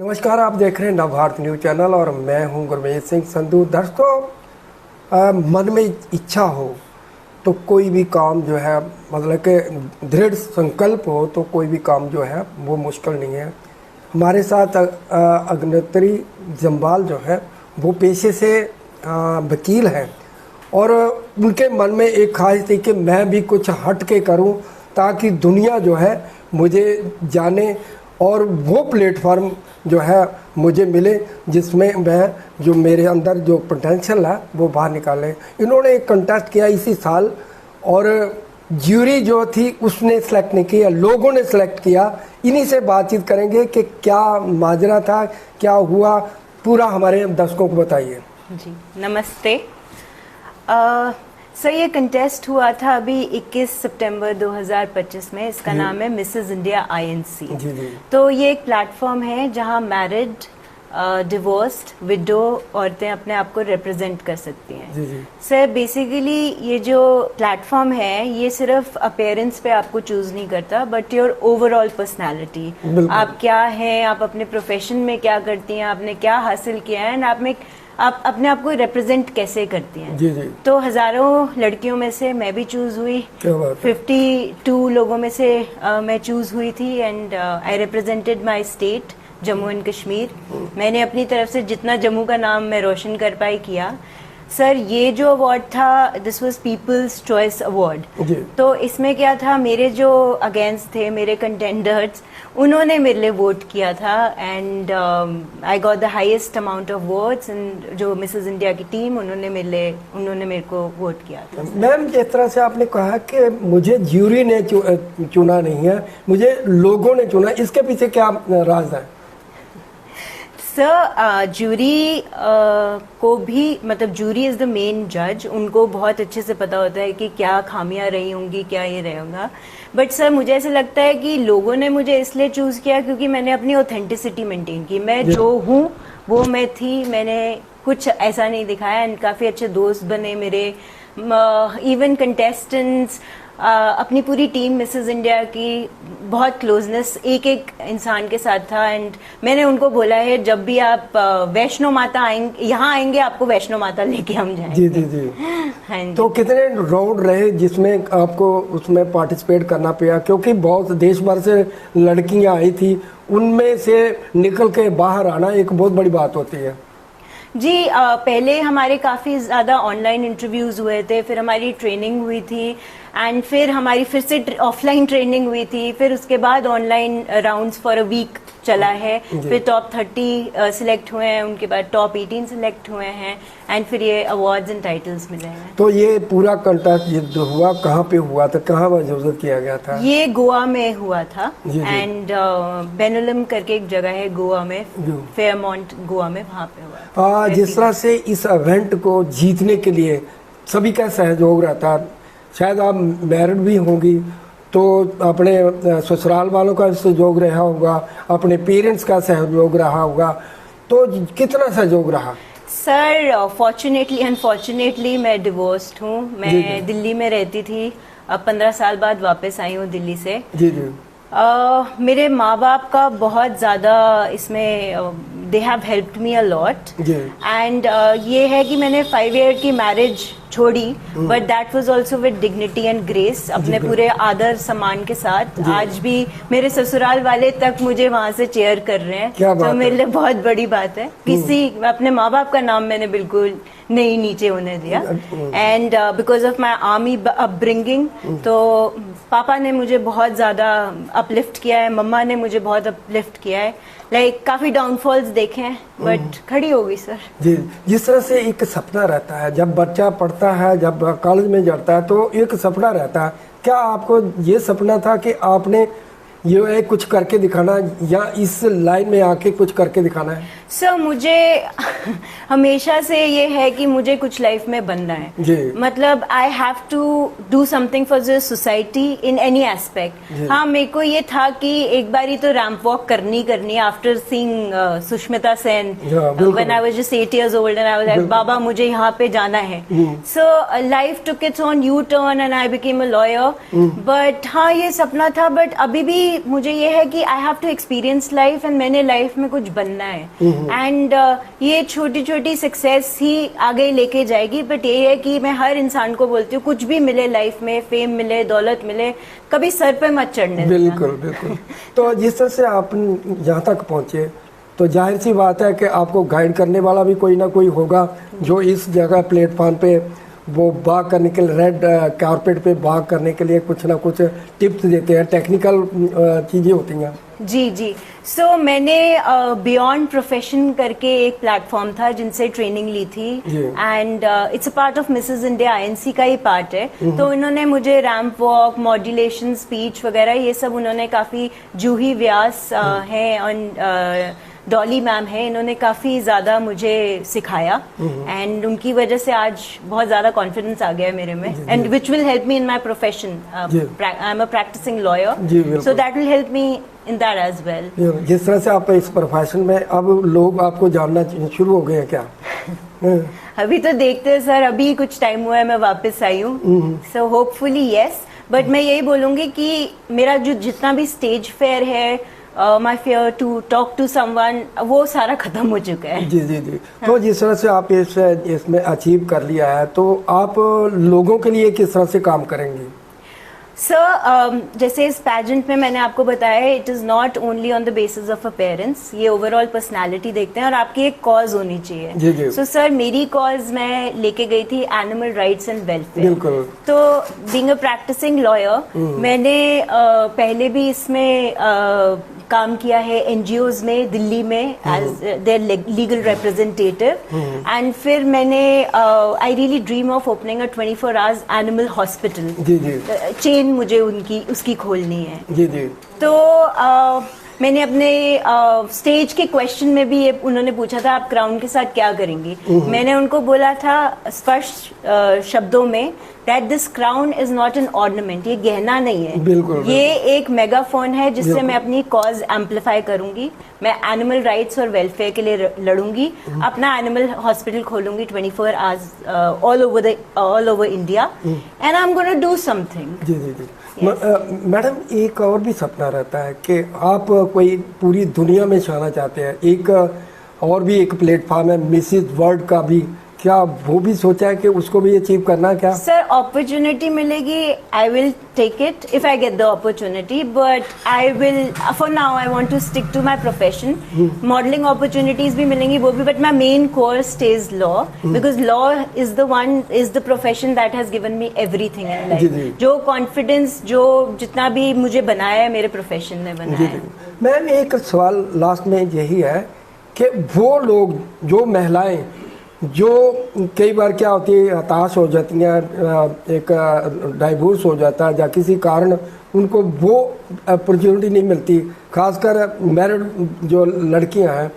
नमस्कार, आप देख रहे हैं नवभारत न्यूज चैनल और मैं हूं गुरमीत सिंह संधू। दोस्तों, मन में इच्छा हो तो कोई भी काम जो है, मतलब कि दृढ़ संकल्प हो तो कोई भी काम जो है वो मुश्किल नहीं है। हमारे साथ अग्निहोत्री जम्बाल जो है वो पेशे से वकील हैं और उनके मन में एक ख्वाहिश थी कि मैं भी कुछ हट के करूं ताकि दुनिया जो है मुझे जाने और वो प्लेटफॉर्म जो है मुझे मिले जिसमें मैं जो मेरे अंदर जो पोटेंशियल है वो बाहर निकाले। इन्होंने एक कंटेस्ट किया इसी साल और ज्यूरी जो थी उसने सेलेक्ट नहीं किया, लोगों ने सेलेक्ट किया। इन्हीं से बातचीत करेंगे कि क्या माजरा था, क्या हुआ, पूरा हमारे दर्शकों को बताइए। जी नमस्ते सर, ये कंटेस्ट हुआ था अभी 21 सितंबर 2025 में। इसका नाम है मिसेस इंडिया आईएनसी। तो ये एक प्लेटफॉर्म है जहां मैरिड, डिवोर्स्ड, विडो औरतें अपने आप को रिप्रेजेंट कर सकती हैं। सर बेसिकली ये जो प्लेटफॉर्म है ये सिर्फ अपीयरेंस पे आपको चूज नहीं करता बट योर ओवरऑल पर्सनालिटी, आप क्या हैं, आप अपने प्रोफेशन में क्या करती हैं, आपने क्या हासिल किया है एंड आप अपने आप को रिप्रेजेंट कैसे करती हैं। जी जी। तो हजारों लड़कियों में से मैं भी चूज हुई, 52 लोगों में से मैं चूज हुई थी and I represented my state Jammu and Kashmir. मैंने अपनी तरफ से जितना जम्मू का नाम मैं रोशन कर पाई किया। सर ये जो अवार्ड था this was people's choice award. तो इसमें क्या था, मेरे जो अगेंस्ट थे मेरे कंटेंडर्स उन्होंने मेरे लिए वोट किया था and I got the highest amount of votes and जो मिसेस इंडिया की टीम उन्होंने मेरे को वोट किया था। मैम जिस तरह से आपने कहा कि मुझे ज्यूरी ने चुना नहीं है, मुझे लोगों ने चुना, इसके पीछे क्या राज है? सर जूरी को भी, मतलब जूरी इज द मेन जज, उनको बहुत अच्छे से पता होता है कि क्या खामियां रही होंगी, क्या ये रहेगा। बट सर मुझे ऐसा लगता है कि लोगों ने मुझे इसलिए चूज किया क्योंकि मैंने अपनी ऑथेंटिसिटी मेंटेन की। मैं जो हूँ वो मैं थी, मैंने कुछ ऐसा नहीं दिखाया एंड काफी अच्छे दोस्त बने मेरे। इवन कंटेस्टेंट्स, अपनी पूरी टीम मिसेस इंडिया की बहुत क्लोजनेस एक एक इंसान के साथ था एंड मैंने उनको बोला है जब भी आप वैष्णो माता आएंगे, यहाँ आएंगे, आपको वैष्णो माता लेके हम जाएंगे। जी जी जी। हाँ जी। तो कितने राउंड रहे जिसमें आपको उसमें पार्टिसिपेट करना पड़ा, क्योंकि बहुत देश भर से लड़कियां आई थी, उनमें से निकल के बाहर आना एक बहुत बड़ी बात होती है। जी पहले हमारे काफ़ी ज़्यादा ऑनलाइन इंटरव्यूज़ हुए थे, फिर हमारी ट्रेनिंग हुई थी एंड फिर हमारी फिर से ऑफलाइन ट्रेनिंग हुई थी, फिर उसके बाद online rounds for a week चला है, फिर टॉप 30 सिलेक्ट हुए हैं, उनके बाद टॉप 18 सिलेक्ट हुए हैं एंड फिर ये अवार्ड्स एंड टाइटल्स मिले हैं। तो ये पूरा कंटेस्ट हुआ कहाँ पे हुआ था, कहाँ आयोजित किया गया था? ये गोवा में हुआ था एंड बेनुलम करके एक जगह है गोवा में, फेयरमाउंट गोवा में, वहाँ पे हुआ। जिस तरह से इस इवेंट को जीतने के लिए सभी का सहयोग रहता है, शायद आप मैरिड भी होंगी तो अपने ससुराल वालों का सहयोग रहा होगा, अपने पेरेंट्स का सहयोग रहा होगा, तो कितना सहयोग रहा? सर फॉर्चुनेटली अनफॉर्चुनेटली मैं डिवोर्स्ड हूँ। मैं दिल्ली में रहती थी, अब 15 साल बाद वापस आई हूँ दिल्ली से। जी जी। मेरे माँ बाप का बहुत ज़्यादा इसमें they have helped me a lot and ये है कि मैंने 5 ईयर की मैरिज छोड़ी but that was also with dignity and grace, अपने पूरे आदर सम्मान के साथ। आज भी मेरे ससुराल वाले तक मुझे वहाँ से चेयर कर रहे हैं, तो मेरे लिए बहुत बड़ी बात है। अपने माँ बाप का नाम मैंने बिल्कुल नहीं नीचे होने दिया and because of my army upbringing, तो पापा ने मुझे बहुत ज्यादा अपलिफ्ट किया है, मम्मा ने मुझे बहुत अपलिफ्ट किया है। काफी डाउनफॉल्स देखे हैं बट खड़ी हो गई सर। जी, जिस तरह से एक सपना रहता है जब बच्चा पढ़ता है, जब कॉलेज में जाता है तो एक सपना रहता है, क्या आपको ये सपना था कि आपने ये कुछ करके दिखाना या इस लाइन में आके कुछ करके दिखाना है? सर मुझे हमेशा से ये है कि मुझे कुछ लाइफ में बनना है जी। मतलब I have to do something for the society in any aspect. हाँ, मेरे को ये था कि एक बारी तो रैंप वॉक करनी after seeing Sushmita Sen when I was just 8 years old and I was like बाबा मुझे यहाँ पे जाना है। So life took its own U turn and I became a lawyer. But हाँ ये सपना था, बट अभी भी मुझे ये है कि I have to experience life and मैंने लाइफ में कुछ बनना है एंड ये छोटी छोटी सक्सेस ही आगे लेके जाएगी। बट ये है कि मैं हर इंसान को बोलती हूँ कुछ भी मिले लाइफ में, फेम मिले, दौलत मिले, कभी सर पे मत चढ़ने देना। बिल्कुल बिल्कुल। तो जिस तरह से आप यहाँ तक पहुँचे तो जाहिर सी बात है कि आपको गाइड करने वाला भी कोई ना कोई होगा जो इस जगह प्लेटफॉर्म पे वो वॉक करने के लिए, रेड कारपेट पे वॉक करने के लिए कुछ ना कुछ टिप्स देते हैं, टेक्निकल चीज़ें होती हैं। जी जी। सो मैंने बियॉन्ड प्रोफेशन करके एक प्लेटफॉर्म था जिनसे ट्रेनिंग ली थी and it's a part of Mrs India, INC का ही पार्ट है। तो उन्होंने मुझे रैंप वॉक, मॉड्यूलेशन, स्पीच वगैरह ये सब उन्होंने काफ़ी, जूही व्यास हैं और डॉली मैम है, इन्होंने काफ़ी ज़्यादा मुझे सिखाया एंड उनकी वजह से आज बहुत ज़्यादा कॉन्फिडेंस आ गया है मेरे में and which will help me in my profession. I am a practising lawyer, so that will help me in that as well. जिस तरह से आप इस प्रोफेशन में, अब लोग आपको जानना शुरू हो गए हैं क्या? अभी तो देखते हैं सर, अभी कुछ टाइम हुआ है मैं वापस आई हूँ, सो होपफुली यस। बट मैं यही बोलूँगी कि मेरा जो जितना भी स्टेज फेयर है, my fear to talk to someone, वो सारा खत्म हो चुका है। जी जी जी। तो जिस तरह से आप इसमें अचीव कर लिया है, तो आप लोगों के लिए किस तरह से काम करेंगी? सर जैसे इस पैजेंट में मैंने आपको बताया है, it is not only on the basis of appearance, ये ओवरऑल पर्सनालिटी देखते हैं और आपकी एक कॉज होनी चाहिए। सो सर मेरी कॉज मैं लेके गई थी एनिमल राइट्स एंड वेलफेयर। बिल्कुल। तो बीइंग अ प्रैक्टिसिंग लॉयर, मैंने पहले भी इसमें काम किया है एनजीओज में दिल्ली में as their legal representative and फिर मैंने I really dream of opening a 24 hours animal hospital. जी जी। चेन मुझे उसकी खोलनी है। जी जी। तो मैंने अपने स्टेज के क्वेश्चन में भी ये उन्होंने पूछा था आप क्राउन के साथ क्या करेंगी। मैंने उनको बोला था स्पष्ट शब्दों में that this crown is not an ornament, ये गहना नहीं है। बिल्कुल, ये एक मेगाफोन है जिससे मैं अपनी कॉज एम्पलीफाई करूंगी। मैं एनिमल राइट्स और वेलफेयर के लिए लड़ूंगी, अपना एनिमल हॉस्पिटल खोलूंगी 24 hours all over India and I am gonna do something. जी जी जी। मैडम एक और भी सपना रहता है कि आप कोई पूरी दुनिया में छाना चाहते हैं, एक और भी एक प्लेटफॉर्म है मिसेस वर्ल्ड का भी, क्या वो भी सोचा है कि उसको भी अचीव करना है क्या? सर अपॉर्चुनिटी मिलेगी, I will take it if I get the opportunity, but I will for now I want to stick to my profession. Modelling opportunities भी मिलेंगी वो भी, but my main course stays law because law is the profession that has given me everything in life. जो confidence, जो जितना भी मुझे बनाया है मेरे प्रोफेशन ने बनाया है। मैम एक सवाल लास्ट में यही है कि वो लोग, जो महिलाएं जो कई बार क्या होती है हताश हो जाती हैं, एक डाइवोर्स हो जाता है या किसी कारण उनको वो अपॉर्चुनिटी नहीं मिलती, खासकर मैरिड जो लड़कियां हैं,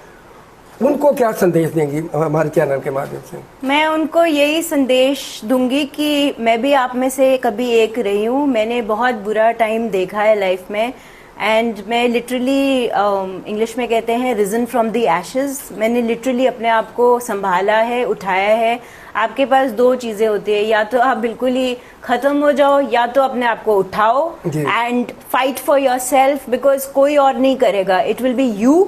उनको क्या संदेश देंगी हमारे चैनल के माध्यम से? मैं उनको यही संदेश दूंगी कि मैं भी आप में से कभी एक रही हूँ। मैंने बहुत बुरा टाइम देखा है लाइफ में एंड मैं लिटरली इंग्लिश में कहते हैं रिजन फ्रॉम द एशेज। मैंने लिटरली अपने आप को संभाला है, उठाया है। आपके पास दो चीजें होती है, या तो आप बिल्कुल ही खत्म हो जाओ या तो अपने आप को उठाओ and fight for your self, because कोई और नहीं करेगा। It will be you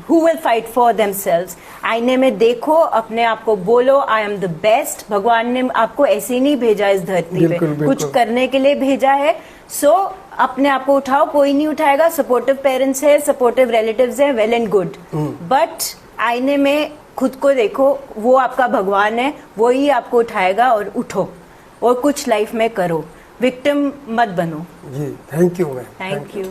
who will fight for themselves। आईने में देखो, अपने आप को बोलो आई एम द बेस्ट। भगवान ने आपको ऐसे ही नहीं भेजा इस धरती पे, कुछ करने के लिए भेजा है। सो अपने आप को उठाओ, कोई नहीं उठाएगा। सपोर्टिव पेरेंट्स है, सपोर्टिव रिलेटिव्स है, वेल एंड गुड, बट आईने में खुद को देखो, वो आपका भगवान है, वो ही आपको उठाएगा। और उठो और कुछ लाइफ में करो, विक्टिम मत बनो। जी thank you ma'am. Thank you.